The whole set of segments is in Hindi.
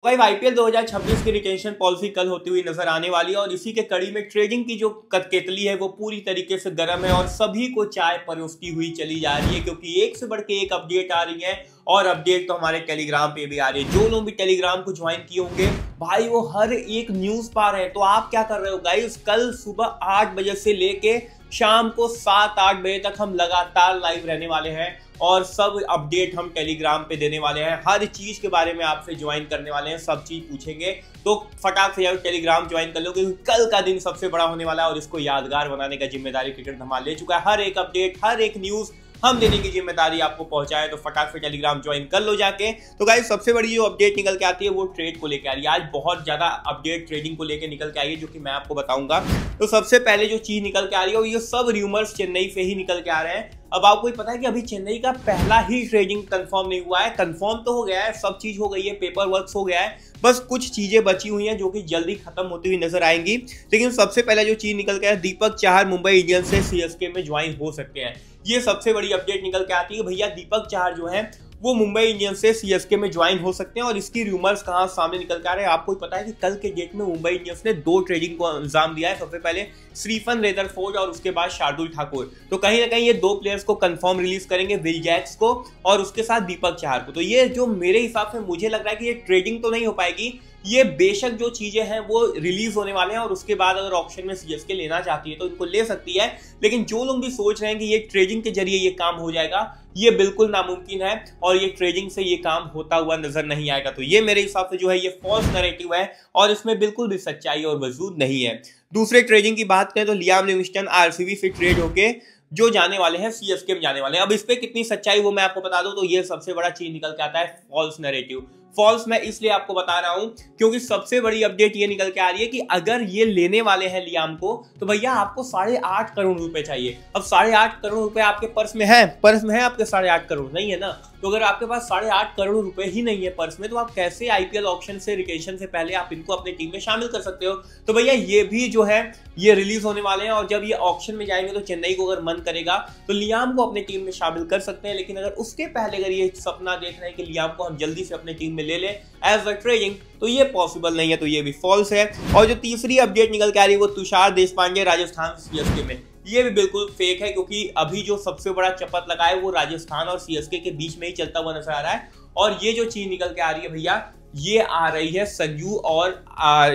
भाई आईपीएल 2026 की रिटेंशन पॉलिसी कल होती हुई नजर आने वाली है और इसी के कड़ी में ट्रेडिंग की जो कटकेतली है वो पूरी तरीके से गर्म है और सभी को चाय परोसती हुई चली जा रही है क्योंकि एक से बढ़ के एक अपडेट आ रही है और अपडेट तो हमारे टेलीग्राम पे भी आ रही है। जो लोग भी टेलीग्राम को ज्वाइन किए होंगे भाई वो हर एक न्यूज पा रहे हैं। तो आप क्या कर रहे हो गाइस, कल सुबह 8 बजे से लेके शाम को 7-8 बजे तक हम लगातार लाइव रहने वाले हैं और सब अपडेट हम टेलीग्राम पे देने वाले हैं। हर चीज के बारे में आपसे ज्वाइन करने वाले हैं, सब चीज पूछेंगे। तो फटाक से टेलीग्राम ज्वाइन कर लो क्योंकि कल का दिन सबसे बड़ा होने वाला है और इसको यादगार बनाने का जिम्मेदारी क्रिकेट धमाल ले चुका है। हर एक अपडेट, हर एक न्यूज हम देने की जिम्मेदारी आपको पहुंचाए, तो फटाक से टेलीग्राम ज्वाइन कर लो जाके। तो गाइस सबसे बड़ी जो अपडेट निकल के आती है वो ट्रेड को लेकर आ रही है। आज बहुत ज्यादा अपडेट ट्रेडिंग को लेकर निकल के आई है जो कि मैं आपको बताऊंगा। तो सबसे पहले जो चीज निकल के आ रही है ये सब रूमर्स चेन्नई से ही निकल के आ रहे हैं। अब आपको ही पता है कि अभी चेन्नई का पहला ही ट्रेडिंग कंफर्म नहीं हुआ है। कंफर्म तो हो गया है, सब चीज हो गई है, पेपर वर्क हो गया है, बस कुछ चीजें बची हुई हैं जो कि जल्दी खत्म होती हुई नजर आएंगी। लेकिन सबसे पहले जो चीज निकल के है, दीपक चाहर मुंबई इंडियंस से सीएसके में ज्वाइन हो सकते हैं। ये सबसे बड़ी अपडेट निकल के आती है भैया, दीपक चाहर जो है वो मुंबई इंडियंस से सीएसके में ज्वाइन हो सकते हैं। और इसकी रूमर्स कहां सामने निकल के आ रहे हैं आपको पता है कि कल के डेट में मुंबई इंडियंस ने 2 ट्रेडिंग को अंजाम दिया है। सबसे पहले स्टीफन रेदरफोर्ड और उसके बाद शार्दुल ठाकुर। तो कहीं ना कहीं ये 2 प्लेयर्स को कंफर्म रिलीज करेंगे, विल जैक्स को और उसके साथ दीपक चाहर को। तो ये जो मेरे हिसाब से मुझे लग रहा है कि ये ट्रेडिंग तो नहीं हो पाएगी, ये बेशक जो चीजें हैं वो रिलीज होने वाले हैं और उसके बाद अगर ऑप्शन में सीएसके लेना चाहती है तो इनको ले सकती है। लेकिन जो लोग भी सोच रहे हैं कि ये ट्रेडिंग के जरिए ये काम हो जाएगा, ये बिल्कुल नामुमकिन है और ये ट्रेडिंग से ये काम होता हुआ नजर नहीं आएगा। तो ये मेरे हिसाब से जो है ये फॉल्स नैरेटिव है और इसमें बिल्कुल भी सच्चाई और वजूद नहीं है। दूसरे ट्रेडिंग की बात करें तो लियाम लिविंगस्टन आरसीबी से ट्रेड होके जो जाने वाले हैं सीएसके में जाने वाले हैं। अब इस पे कितनी सच्चाई वो मैं आपको बता दूं, तो ये सबसे बड़ा चीज निकल के आता है फॉल्स नैरेटिव। फॉल्स मैं इसलिए आपको बता रहा हूं क्योंकि सबसे बड़ी अपडेट ये निकल के आ रही है कि अगर ये लेने वाले हैं लियाम को तो भैया आपको 8.5 करोड़ रुपए चाहिए। अब 8.5 करोड़ रुपए आपके पर्स में है आपके 8.5 करोड़ नहीं है ना। तो अगर आपके पास 8.5 करोड़ रुपए ही नहीं है पर्स में तो आप कैसे आईपीएल ऑक्शन से रिटेंशन से पहले आप इनको अपने टीम में शामिल कर सकते हो। तो भैया ये भी जो है ये रिलीज होने वाले हैं और जब ये ऑक्शन में जाएंगे तो चेन्नई को अगर मन करेगा तो लियाम को अपनी टीम में शामिल कर सकते हैं। लेकिन अगर उसके पहले अगर ये सपना देख रहे हैं कि लियाम को हम जल्दी से अपनी टीम में ले लें एज अ ट्रेडिंग, तो ये पॉसिबल नहीं है, तो ये भी फॉल्स है। और जो तीसरी अपडेट निकल के आ रही है वो तुषार देशपांडे राजस्थान सीएसके में, ये भी बिल्कुल फेक है क्योंकि अभी जो सबसे बड़ा चपत लगा है वो राजस्थान और सीएसके के बीच में ही चलता हुआ नजर आ रहा है। और ये जो चीज निकल के आ रही है भैया ये आ रही है संजू और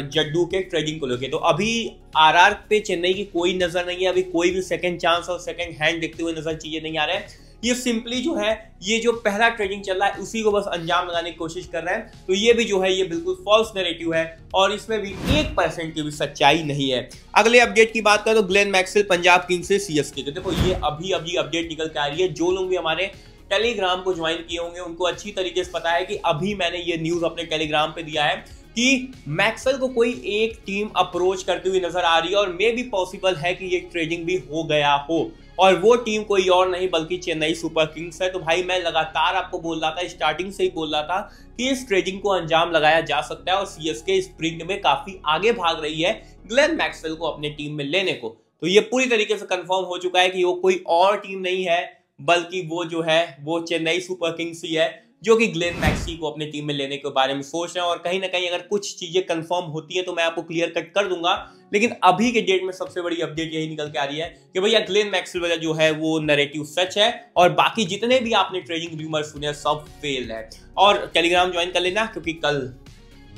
जड्डू के ट्रेडिंग को लेकर। तो अभी आरआर पे चेन्नई की कोई नजर नहीं है, अभी कोई भी सेकंड चांस और सेकंड हैंड देखते हुए नजर चीजें नहीं आ रहे हैं। ये सिंपली जो है ये जो पहला ट्रेडिंग चल रहा है उसी को बस अंजाम लगाने की कोशिश कर रहे हैं। तो ये भी जो है ये बिल्कुल फॉल्स नैरेटिव है और इसमें भी 1% की भी सच्चाई नहीं है। अगले अपडेट की बात करें तो ग्लेन मैक्सवेल पंजाब किंग्स से सीएसके के। देखो ये अभी अपडेट निकल के आ रही है। जो लोग भी हमारे टेलीग्राम को ज्वाइन किए होंगे उनको अच्छी तरीके से पता है कि अभी मैंने ये न्यूज अपने टेलीग्राम पे दिया है कि मैक्सवेल को कोई एक टीम अप्रोच करती हुई नजर आ रही है और मे भी पॉसिबल है कि ये ट्रेडिंग भी हो गया हो और वो टीम कोई और नहीं बल्कि चेन्नई सुपर किंग्स है। तो भाई मैं लगातार आपको बोल रहा था, स्टार्टिंग से ही बोल रहा था कि इस ट्रेडिंग को अंजाम लगाया जा सकता है और सीएसके स्प्रिंट में काफी आगे भाग रही है ग्लेन मैक्सवेल को अपने टीम में लेने को। तो ये पूरी तरीके से कंफर्म हो चुका है कि वो कोई और टीम नहीं है बल्कि वो जो है वो चेन्नई सुपर किंग्स ही है जो कि ग्लेन मैक्सी को अपने टीम में लेने के बारे में सोच रहे हैं। और कहीं ना कहीं अगर कुछ चीजें कंफर्म होती हैं तो मैं आपको क्लियर कट कर दूंगा। लेकिन अभी के डेट में सबसे बड़ी अपडेट यही निकल के आ रही है कि भैया ग्लेन मैक्सवेल वाला जो है वो नैरेटिव सच है और बाकी जितने भी आपने ट्रेडिंग रूमर सुने सब फेल है। और टेलीग्राम ज्वाइन कर लेना क्योंकि कल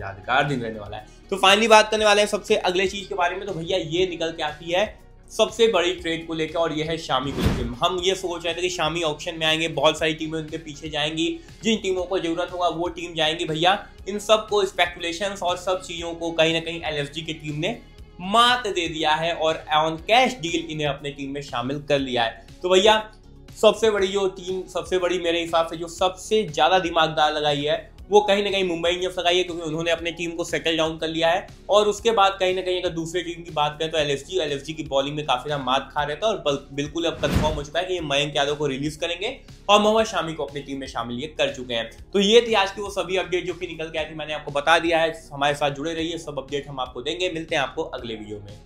यादगार दिन रहने वाला है। तो फाइनली बात करने वाले हैं सबसे अगले चीज के बारे में। तो भैया ये निकल के आती है सबसे बड़ी ट्रेड को लेकर और यह है शामी को लेकर। हम ये सोच रहे थे कि शामी ऑक्शन में आएंगे, बहुत सारी टीमें उनके पीछे जाएंगी, जिन टीमों को जरूरत होगा वो टीम जाएंगी। भैया इन सब को स्पेकुलेशंस और सब चीजों को कहीं ना कहीं एलएसजी की टीम ने मात दे दिया है और ऑन कैश डील इन्हें अपने टीम में शामिल कर लिया है। तो भैया सबसे बड़ी जो टीम, सबसे बड़ी मेरे हिसाब से जो सबसे ज्यादा दिमागदार लगाई है वो कहीं ना कहीं मुंबई इंडियंस लगाई है क्योंकि उन्होंने अपने टीम को सेटल डाउन कर लिया है। और उसके बाद कहीं ना कहीं अगर दूसरे टीम की बात करें तो एलएसजी की बॉलिंग में काफी ना मात खा रहे थे और बिल्कुल अब कंफर्म हो चुका है कि ये मयंक यादव को रिलीज करेंगे और मोहम्मद शामी को अपनी टीम में शामिल ये कर चुके हैं। तो ये थी आज की वो सभी अपडेट जो कि निकल के आई थी, मैंने आपको बता दिया है। हमारे साथ जुड़े रहिए, सब अपडेट हम आपको देंगे। मिलते हैं आपको अगले वीडियो में।